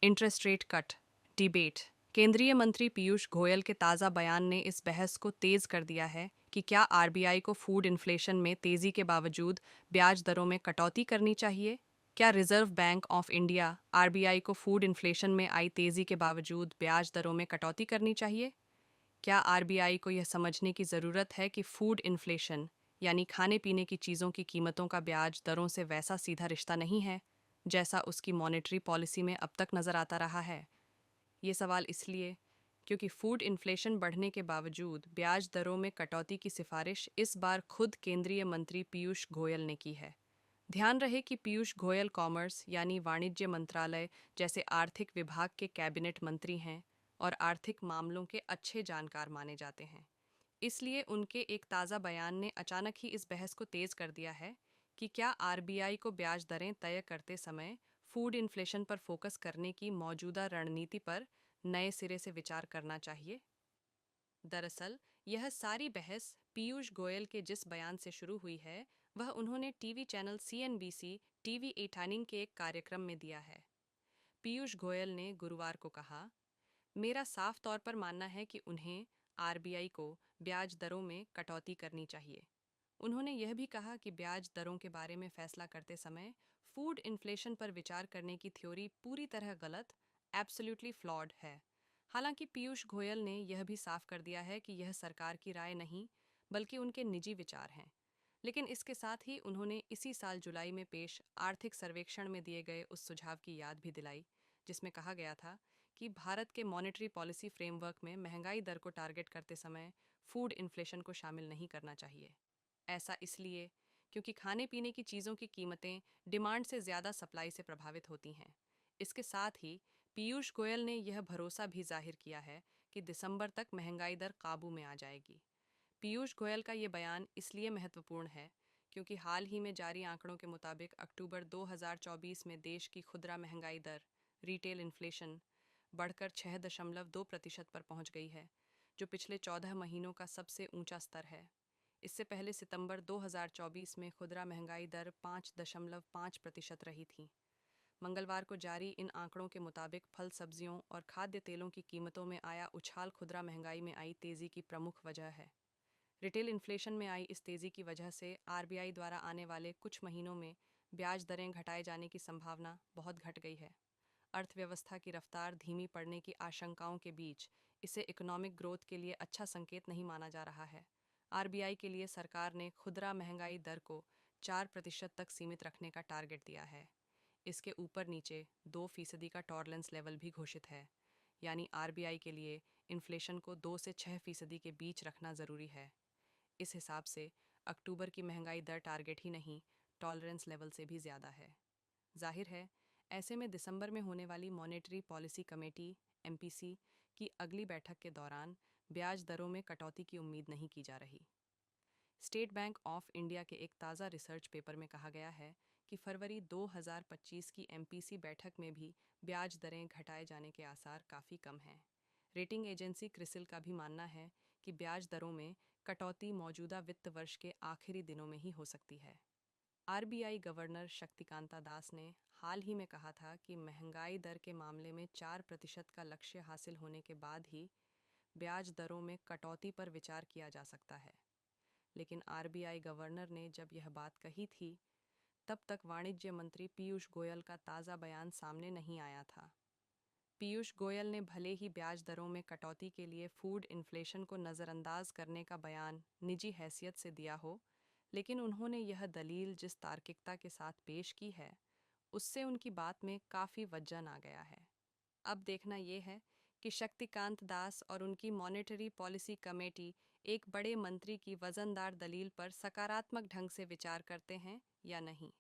Interest rate cut debate. केंद्रीय मंत्री पीयूष गोयल के ताज़ा बयान ने इस बहस को तेज़ कर दिया है कि क्या आरबीआई को फूड इन्फ्लेशन में तेज़ी के बावजूद ब्याज दरों में कटौती करनी चाहिए। क्या reserve bank of India RBI को फूड इन्फ्लेशन में आई तेज़ी के बावजूद ब्याज दरों में कटौती करनी चाहिए। क्या आरबीआई को यह समझने की ज़रूरत है कि फूड इन्फ्लेशन यानी खाने पीने की चीज़ों की कीमतों का ब्याज दरों से वैसा सीधा रिश्ता नहीं है जैसा उसकी मॉनेटरी पॉलिसी में अब तक नज़र आता रहा है। ये सवाल इसलिए क्योंकि फूड इन्फ्लेशन बढ़ने के बावजूद ब्याज दरों में कटौती की सिफारिश इस बार खुद केंद्रीय मंत्री पीयूष गोयल ने की है। ध्यान रहे कि पीयूष गोयल कॉमर्स यानी वाणिज्य मंत्रालय जैसे आर्थिक विभाग के कैबिनेट मंत्री हैं और आर्थिक मामलों के अच्छे जानकार माने जाते हैं। इसलिए उनके एक ताज़ा बयान ने अचानक ही इस बहस को तेज़ कर दिया है कि क्या आरबीआई को ब्याज दरें तय करते समय फूड इन्फ्लेशन पर फोकस करने की मौजूदा रणनीति पर नए सिरे से विचार करना चाहिए। दरअसल यह सारी बहस पीयूष गोयल के जिस बयान से शुरू हुई है वह उन्होंने टीवी चैनल सीएनबीसी टीवी 18 के एक कार्यक्रम में दिया है। पीयूष गोयल ने गुरुवार को कहा, मेरा साफ तौर पर मानना है कि उन्हें आरबीआई को ब्याज दरों में कटौती करनी चाहिए। उन्होंने यह भी कहा कि ब्याज दरों के बारे में फैसला करते समय फूड इन्फ्लेशन पर विचार करने की थ्योरी पूरी तरह गलत, एब्सोल्युटली फ्लॉड है। हालांकि पीयूष गोयल ने यह भी साफ कर दिया है कि यह सरकार की राय नहीं बल्कि उनके निजी विचार हैं। लेकिन इसके साथ ही उन्होंने इसी साल जुलाई में पेश आर्थिक सर्वेक्षण में दिए गए उस सुझाव की याद भी दिलाई जिसमें कहा गया था कि भारत के मॉनेटरी पॉलिसी फ्रेमवर्क में महंगाई दर को टारगेट करते समय फूड इन्फ्लेशन को शामिल नहीं करना चाहिए। ऐसा इसलिए क्योंकि खाने पीने की चीज़ों की कीमतें डिमांड से ज़्यादा सप्लाई से प्रभावित होती हैं। इसके साथ ही पीयूष गोयल ने यह भरोसा भी जाहिर किया है कि दिसंबर तक महंगाई दर काबू में आ जाएगी। पीयूष गोयल का ये बयान इसलिए महत्वपूर्ण है क्योंकि हाल ही में जारी आंकड़ों के मुताबिक अक्टूबर 2024 में देश की खुदरा महंगाई दर रिटेल इन्फ्लेशन बढ़कर 6.2% पर पहुंच गई है, जो पिछले 14 महीनों का सबसे ऊंचा स्तर है। इससे पहले सितंबर 2024 में खुदरा महंगाई दर 5.5% रही थी। मंगलवार को जारी इन आंकड़ों के मुताबिक फल सब्जियों और खाद्य तेलों की कीमतों में आया उछाल खुदरा महंगाई में आई तेज़ी की प्रमुख वजह है। रिटेल इन्फ्लेशन में आई इस तेज़ी की वजह से आरबीआई द्वारा आने वाले कुछ महीनों में ब्याज दरें घटाए जाने की संभावना बहुत घट गई है। अर्थव्यवस्था की रफ्तार धीमी पड़ने की आशंकाओं के बीच इसे इकोनॉमिक ग्रोथ के लिए अच्छा संकेत नहीं माना जा रहा है। आरबीआई के लिए सरकार ने खुदरा महंगाई दर को 4% तक सीमित रखने का टारगेट दिया है। इसके ऊपर नीचे 2% का टॉलरेंस लेवल भी घोषित है, यानी आरबीआई के लिए इन्फ्लेशन को 2 से 6% के बीच रखना ज़रूरी है। इस हिसाब से अक्टूबर की महंगाई दर टारगेट ही नहीं, टॉलरेंस लेवल से भी ज़्यादा है। जाहिर है, ऐसे में दिसंबर में होने वाली मॉनेटरी पॉलिसी कमेटी एमपीसी की अगली बैठक के दौरान ब्याज दरों में कटौती की उम्मीद नहीं की जा रही। स्टेट बैंक ऑफ इंडिया के एक ताज़ा रिसर्च पेपर में कहा गया है कि फरवरी 2025 की एमपीसी बैठक में भी ब्याज दरें घटाए जाने के आसार काफ़ी कम हैं। रेटिंग एजेंसी क्रिसिल का भी मानना है कि ब्याज दरों में कटौती मौजूदा वित्त वर्ष के आखिरी दिनों में ही हो सकती है। आरबीआई गवर्नर शक्तिकांता दास ने हाल ही में कहा था कि महंगाई दर के मामले में 4% का लक्ष्य हासिल होने के बाद ही ब्याज दरों में कटौती पर विचार किया जा सकता है। लेकिन आरबीआई गवर्नर ने जब यह बात कही थी तब तक वाणिज्य मंत्री पीयूष गोयल का ताज़ा बयान सामने नहीं आया था। पीयूष गोयल ने भले ही ब्याज दरों में कटौती के लिए फूड इन्फ्लेशन को नज़रअंदाज करने का बयान निजी हैसियत से दिया हो, लेकिन उन्होंने यह दलील जिस तार्किकता के साथ पेश की है उससे उनकी बात में काफ़ी वजन आ गया है। अब देखना यह है कि शक्तिकांत दास और उनकी मॉनेटरी पॉलिसी कमेटी एक बड़े मंत्री की वजनदार दलील पर सकारात्मक ढंग से विचार करते हैं या नहीं।